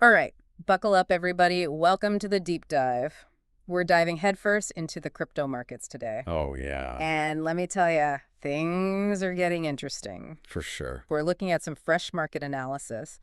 All right, buckle up, everybody. Welcome to the deep dive. We're diving headfirst into the crypto markets today. Oh, yeah, And let me tell you, things are getting interesting. for sure. We're looking at some fresh market analysis,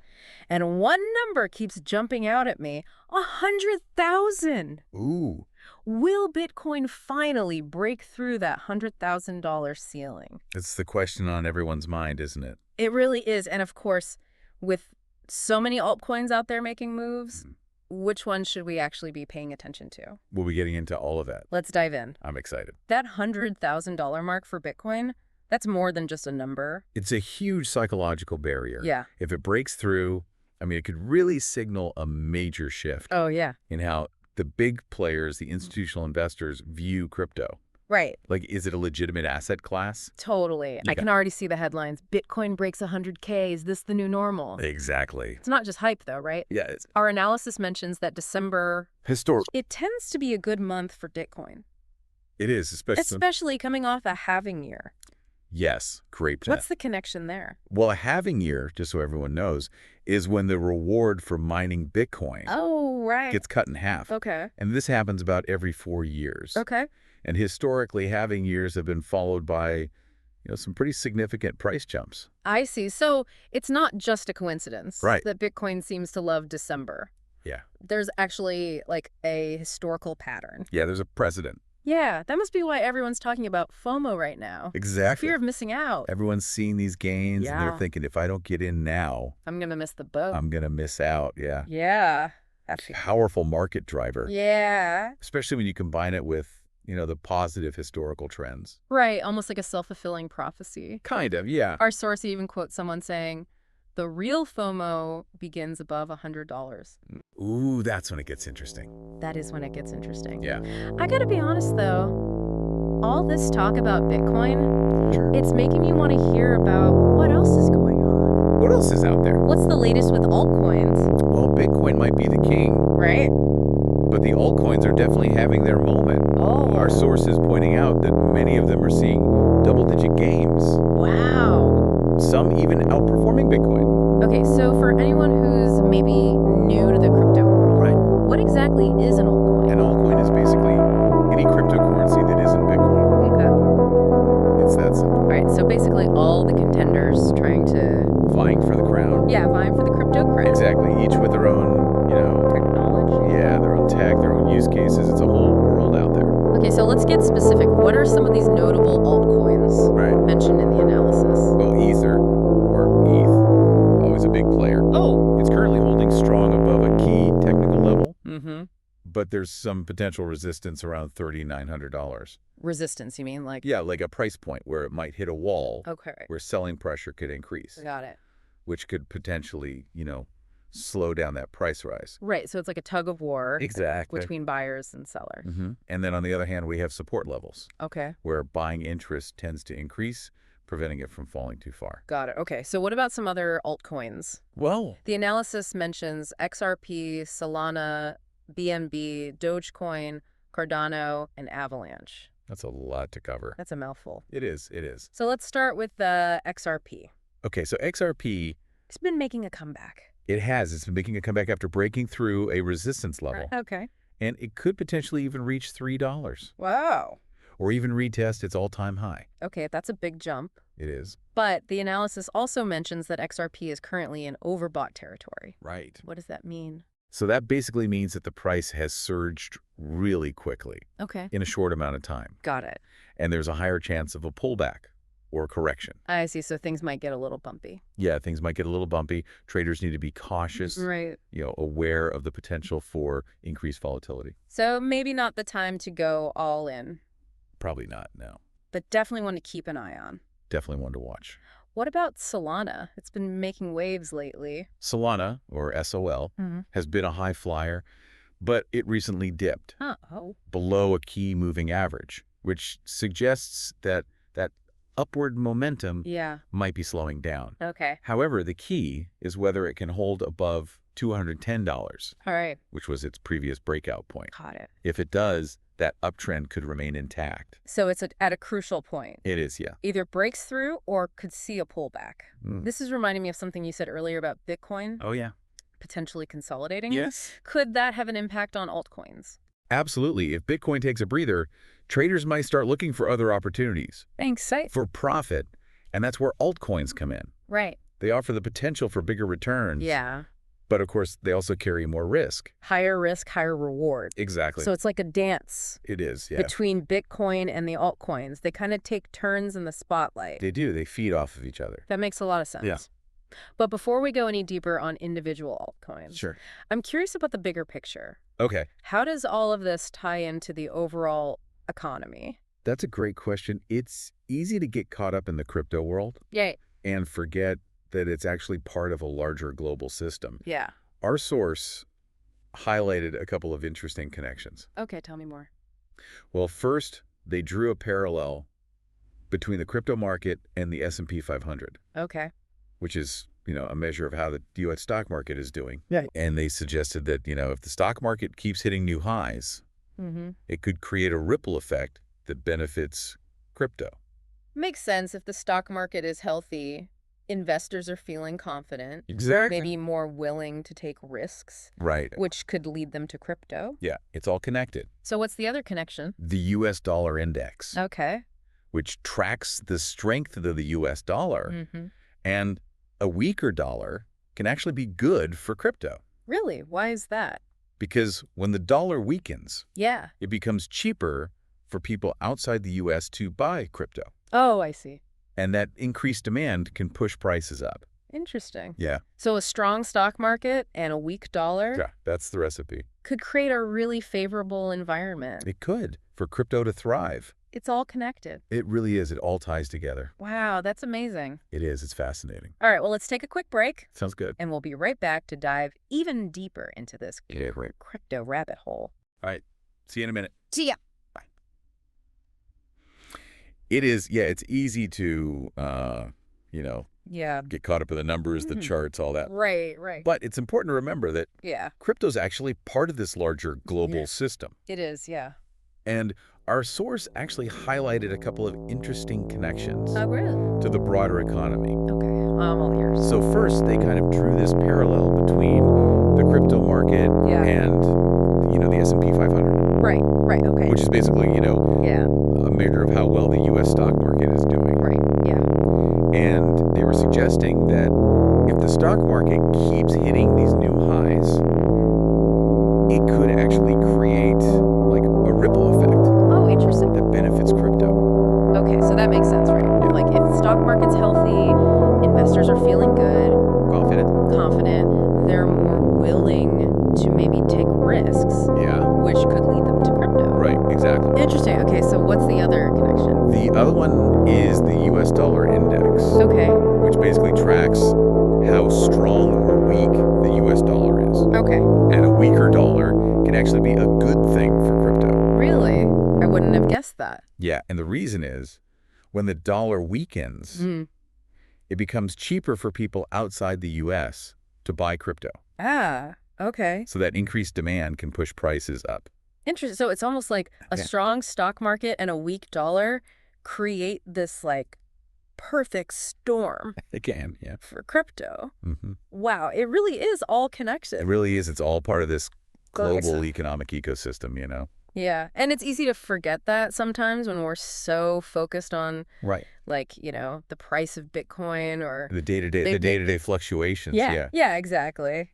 and one number keeps jumping out at me, 100,000. Ooh, Will Bitcoin finally break through that $100,000 ceiling? it's the question on everyone's mind, isn't it? It really is. And of course, with so many altcoins out there making moves, which one should we actually be paying attention to? We'll be getting into all of that. Let's dive in. I'm excited. That $100,000 mark for Bitcoin, that's more than just a number. It's a huge psychological barrier. Yeah. If it breaks through, I mean, it could really signal a major shift Oh, yeah. in how the big players, the institutional investors, view crypto. Right. Like, is it a legitimate asset class? Totally. I can already see the headlines. Bitcoin breaks 100K. Is this the new normal? Exactly. It's not just hype, though, right? Yeah, it's Our analysis mentions that December, historic. it tends to be a good month for Bitcoin, It is, especially. especially coming off a halving year. Yes, great. What's the connection there? Well, a halving year, just so everyone knows, is when the reward for mining Bitcoin Oh, right. gets cut in half. Okay. And this happens about every 4 years. Okay. And historically, halving years have been followed by, some pretty significant price jumps. I see. So it's not just a coincidence Right. that Bitcoin seems to love December. Yeah. There's actually like a historical pattern. Yeah, there's a precedent. Yeah, that must be why everyone's talking about FOMO right now. Exactly. Fear of missing out. Everyone's seeing these gains and they're Yeah. thinking, if I don't get in now, I'm going to miss the boat. I'm going to miss out. Yeah. Yeah. That's Powerful market driver. Yeah. Especially when you combine it with, the positive historical trends. Right. Almost like a self-fulfilling prophecy. Kind of, yeah. Our source even quotes someone saying, the real FOMO begins above $100. Ooh, that's when it gets interesting. That is when it gets interesting. Yeah. I gotta be honest, though. All this talk about Bitcoin, Sure. it's making me want to hear about what else is going on. What else is out there? What's the latest with altcoins, Well, Bitcoin might be the king, right? but the altcoins are definitely having their moment. Oh, Our source is pointing out that many of them are seeing double-digit gains, wow. some even outperforming Bitcoin. Okay, so for anyone who's maybe new to the crypto world, Right. what exactly is an altcoin? An altcoin is basically any cryptocurrency that isn't Bitcoin. Okay. It's that simple. All right, so basically all the contenders trying to, Vying for the crown. yeah, vying for the crypto crown. Exactly. Each with their own, Technology. yeah, their own tech, their own use cases. It's a whole world out there. Okay, so let's get specific. What are some of these notable altcoins Right. mentioned in the analysis? Well, Ether, or ETH, always a big player. Oh. It's currently holding strong above a key technical level, Mm-hmm. but there's some potential resistance around $3,900. Resistance, you mean? Like, Yeah, like a price point where it might hit a wall okay. where selling pressure could increase, Got it. which could potentially, slow down that price rise. Right, so it's like a tug of war Exactly. between buyers and sellers. And then on the other hand, we have support levels Okay, where buying interest tends to increase, preventing it from falling too far. got it. Okay, so what about some other altcoins? Well, The analysis mentions XRP, Solana, BNB, Dogecoin, Cardano, and Avalanche. that's a lot to cover. That's a mouthful. It is. It is. So let's start with the XRP. Okay, so XRP, It's been making a comeback. it's been making a comeback after breaking through a resistance level. Okay. And it could potentially even reach $3 Wow. or even retest its all-time high. Okay, that's a big jump. It is. But the analysis also mentions that XRP is currently in overbought territory. Right. What does that mean? So that basically means that the price has surged really quickly Okay. in a short amount of time. Got it. And there's a higher chance of a pullback or correction. I see. So things might get a little bumpy. Yeah, things might get a little bumpy. Traders need to be cautious, Right. aware of the potential for increased volatility. So maybe not the time to go all in, Probably not, no. but definitely one to keep an eye on. Definitely one to watch. What about Solana? It's been making waves lately. Solana, or SOL, Mm-hmm. has been a high flyer, but it recently dipped Oh. below a key moving average, which suggests that that upward momentum Yeah. might be slowing down. Okay. However, the key is whether it can hold above $210, All right. which was its previous breakout point. Caught it. If it does, that uptrend could remain intact. So it's at a crucial point. It is, yeah. Either breaks through or could see a pullback. Mm. This is reminding me of something you said earlier about Bitcoin. Oh, yeah. potentially consolidating. Yes. Could that have an impact on altcoins? Absolutely. If Bitcoin takes a breather, traders might start looking for other opportunities Thanks, right? for profit, and that's where altcoins come in. Right. They offer the potential for bigger returns. Yeah. But of course, they also carry more risk. Higher risk, higher reward. Exactly. So it's like a dance It is, yeah. between Bitcoin and the altcoins. They kind of take turns in the spotlight. They do. They feed off of each other. That makes a lot of sense. Yeah. But before we go any deeper on individual altcoins, Sure. I'm curious about the bigger picture. Okay. How does all of this tie into the overall economy? That's a great question. It's easy to get caught up in the crypto world Yay. and forget that it's actually part of a larger global system. Yeah. Our source highlighted a couple of interesting connections. Okay, tell me more. Well, first, they drew a parallel between the crypto market and the S&P 500, Okay. which is, a measure of how the U.S. stock market is doing. Yeah. And they suggested that, if the stock market keeps hitting new highs, Mm-hmm. it could create a ripple effect that benefits crypto. Makes sense. If the stock market is healthy, investors are feeling confident, Exactly. maybe more willing to take risks, Right. which could lead them to crypto. Yeah, it's all connected. So what's the other connection? The U.S. dollar index, Okay. which tracks the strength of the U.S. dollar, Mm-hmm. and a weaker dollar can actually be good for crypto. Really? Why is that? Because when the dollar weakens, Yeah. it becomes cheaper for people outside the U.S. to buy crypto. Oh, I see. And that increased demand can push prices up. Interesting. Yeah. So a strong stock market and a weak dollar Yeah, that's the recipe. could create a really favorable environment. It could, for crypto to thrive. It's all connected. It really is. It all ties together. Wow, that's amazing. It is. It's fascinating. All right, well, let's take a quick break, Sounds good. and we'll be right back to dive even deeper into this Yeah, great. crypto rabbit hole. All right. See you in a minute. See ya. It is, it's easy to, Yeah. get caught up in the numbers, the Mhm. charts, all that. Right. But it's important to remember that Yeah, crypto's actually part of this larger global Yeah. system. it is, yeah. And our source actually highlighted a couple of interesting connections Oh, really? to the broader economy. Okay, I'm all ears. So first, they kind of drew this parallel between the crypto market Yeah. and, the S&P 500, Right, okay. which is basically, Yeah, a measure of how well the U.S. stock market is doing. right, yeah. And they were suggesting that if the stock market keeps hitting these new highs, it could actually create like a ripple effect Oh, interesting. that benefits crypto. Okay, so that makes sense, right? Yeah. Like if the stock market's healthy, investors are feeling good, confident, they're more willing to maybe take risks, Yeah, which could lead them to crypto. right, exactly. Interesting. Okay, so what's the other connection? The other one is the U.S. dollar index, Okay, which basically tracks how strong or weak the U.S. dollar is. okay. And a weaker dollar can actually be a good thing for crypto. Really? I wouldn't have guessed that. Yeah, and the reason is when the dollar weakens, Mm. it becomes cheaper for people outside the U.S. to buy crypto. Ah, okay. So that increased demand can push prices up. Interesting. So it's almost like a Yeah. strong stock market and a weak dollar create this like perfect storm It can, yeah. for crypto. hmm Wow, it really is all connected. It really is. It's all part of this Okay. global economic ecosystem, Yeah, and it's easy to forget that sometimes when we're so focused on Right. like, the price of Bitcoin or The day-to-day fluctuations, yeah. Yeah, exactly.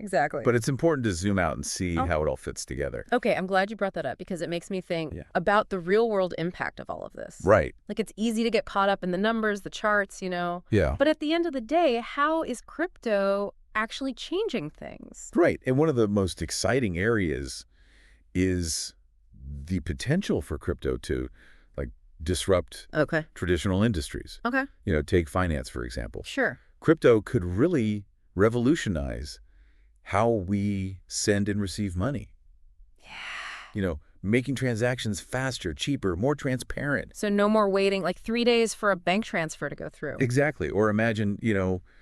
But it's important to zoom out and see Oh. how it all fits together. Okay, I'm glad you brought that up because it makes me think Yeah. about the real world impact of all of this. Right. Like it's easy to get caught up in the numbers, the charts, Yeah. But at the end of the day, how is crypto actually changing things? Right. And one of the most exciting areas is the potential for crypto to disrupt Okay. traditional industries. Okay. Take finance, for example. Sure. Crypto could really revolutionize how we send and receive money. Yeah. Making transactions faster, cheaper, more transparent. So no more waiting like 3 days for a bank transfer to go through. Exactly. Or imagine,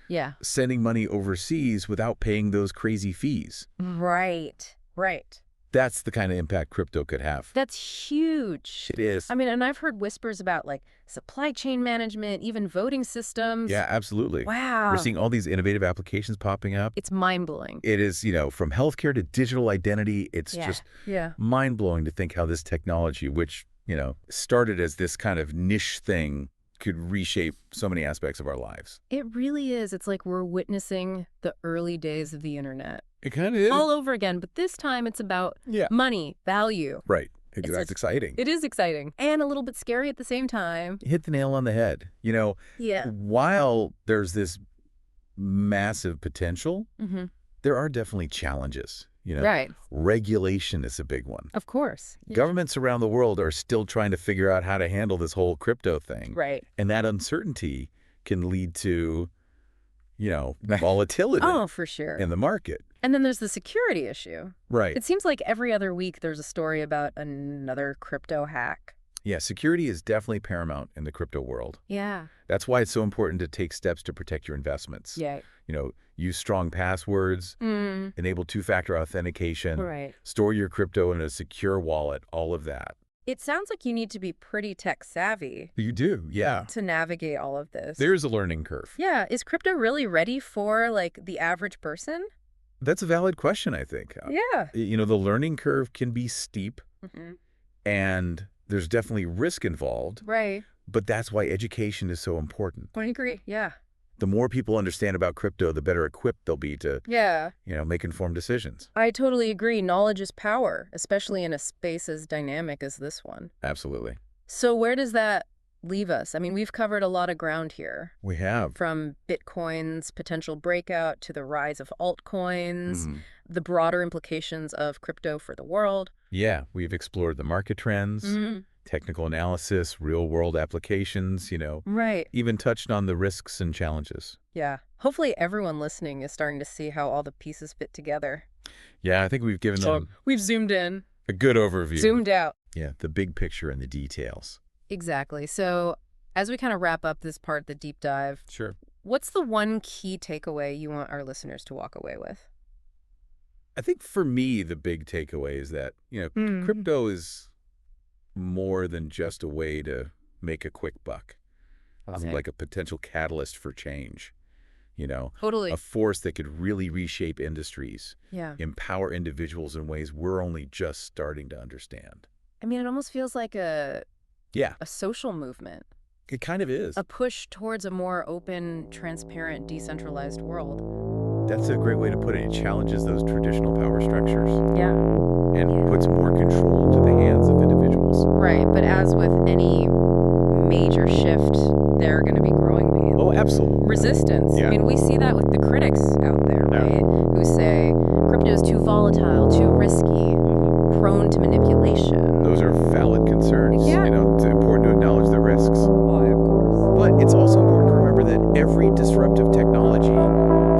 Yeah. sending money overseas without paying those crazy fees. Right. That's the kind of impact crypto could have. That's huge. It is. I mean, and I've heard whispers about like supply chain management, even voting systems. Yeah, absolutely. Wow. We're seeing all these innovative applications popping up. It's mind-blowing. It is, from healthcare to digital identity, it's just mind-blowing to think how this technology, which, started as this kind of niche thing, could reshape so many aspects of our lives. It really is. It's like we're witnessing the early days of the internet. It kind of is. All over again, but this time it's about money, value. Right. That's exciting. It is exciting. And a little bit scary at the same time. Hit the nail on the head. While there's this massive potential, there are definitely challenges. Right. Regulation is a big one. Of course. Governments around the world are still trying to figure out how to handle this whole crypto thing. Right. And that uncertainty can lead to, volatility. Oh, for sure. In the market. And then there's the security issue. Right. It seems like every other week there's a story about another crypto hack. Yeah, security is definitely paramount in the crypto world. Yeah. That's why it's so important to take steps to protect your investments. Yeah. Use strong passwords, enable two-factor authentication, right. Store your crypto in a secure wallet, all of that. It sounds like you need to be pretty tech savvy. You do, yeah. To navigate all of this. There's a learning curve. Yeah. Is crypto really ready for, the average person? That's a valid question, I think. Yeah. The learning curve can be steep, and there's definitely risk involved. Right. But that's why education is so important. I agree, yeah. The more people understand about crypto, the better equipped they'll be to, make informed decisions. I totally agree. Knowledge is power, especially in a space as dynamic as this one. Absolutely. So where does that leave us? I mean, we've covered a lot of ground here. We have. From Bitcoin's potential breakout to the rise of altcoins, the broader implications of crypto for the world. Yeah, we've explored the market trends, technical analysis, real-world applications, Right. Even touched on the risks and challenges. Yeah. Hopefully everyone listening is starting to see how all the pieces fit together. Yeah, I think we've given them... We've zoomed in. A good overview. Zoomed out. Yeah, the big picture and the details. Exactly. So as we kind of wrap up this part, the deep dive, sure. What's the one key takeaway you want our listeners to walk away with? I think for me, the big takeaway is that, crypto is more than just a way to make a quick buck. Like a potential catalyst for change, Totally. A force that could really reshape industries, Yeah. empower individuals in ways we're only just starting to understand. I mean, it almost feels like a social movement. It kind of is. A push towards a more open, transparent, decentralized world. That's a great way to put it. It challenges those traditional power structures. Yeah. And puts more control into the hands of individuals. Right, but as with any major shift, there are going to be growing pains. Oh, absolutely. Resistance. Yeah. I mean, we see that with the critics out there, right? Who say crypto is too volatile, too risky, prone to manipulation. Those are valid concerns. Yeah. It's important to acknowledge the risks. Why, of course. But it's also important to remember that every disruptive technology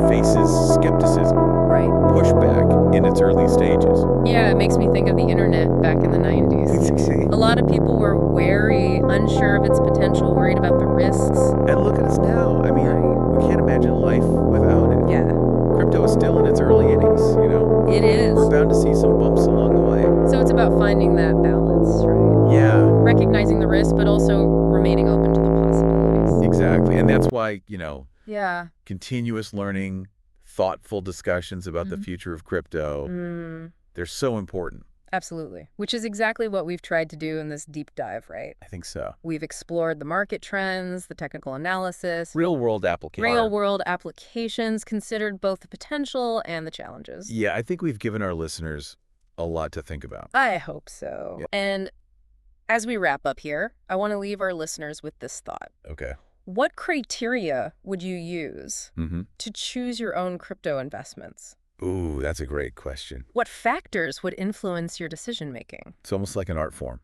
faces skepticism. Right. Pushback in its early stages. Yeah, it makes me think of the internet back in the 90s. A lot of people were wary, unsure of its potential, worried about the risks. And look at us now. I mean, we can't imagine life without it. Yeah. Crypto is still in its early innings, It is. We're bound to see some bumps along the way. So it's about finding that balance, right? Yeah. Recognizing the risk, but also remaining open to the possibilities. Exactly. And that's why, Yeah. continuous learning, thoughtful discussions about the future of crypto, they're so important. Absolutely. Which is exactly what we've tried to do in this deep dive, right? I think so. We've explored the market trends, the technical analysis, Real-world applications, considered both the potential and the challenges. Yeah, I think we've given our listeners a lot to think about. I hope so. Yeah. And as we wrap up here, I want to leave our listeners with this thought. Okay. What criteria would you use to choose your own crypto investments? Ooh, that's a great question. What factors would influence your decision-making? It's almost like an art form,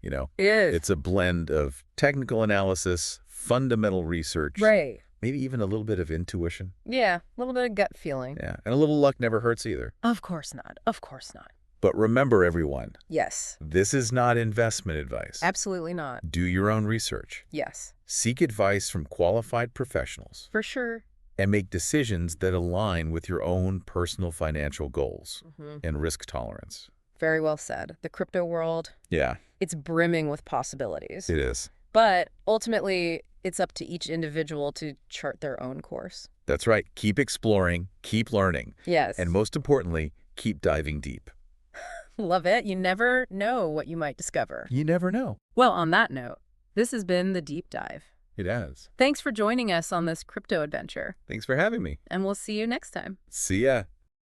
It is. It's a blend of technical analysis, fundamental research. Right. Maybe even a little bit of intuition. Yeah, a little bit of gut feeling. Yeah, and a little luck never hurts either. Of course not. Of course not. But remember, everyone. Yes. This is not investment advice. Absolutely not. Do your own research. Yes. Seek advice from qualified professionals. For sure. And make decisions that align with your own personal financial goals and risk tolerance. Very well said. The crypto world, Yeah, it's brimming with possibilities. it is. But ultimately, it's up to each individual to chart their own course. That's right. Keep exploring, keep learning. Yes. And most importantly, keep diving deep. Love it. You never know what you might discover. You never know. Well, on that note, this has been The Deep Dive. It has. Thanks for joining us on this crypto adventure. Thanks for having me. And we'll see you next time. See ya.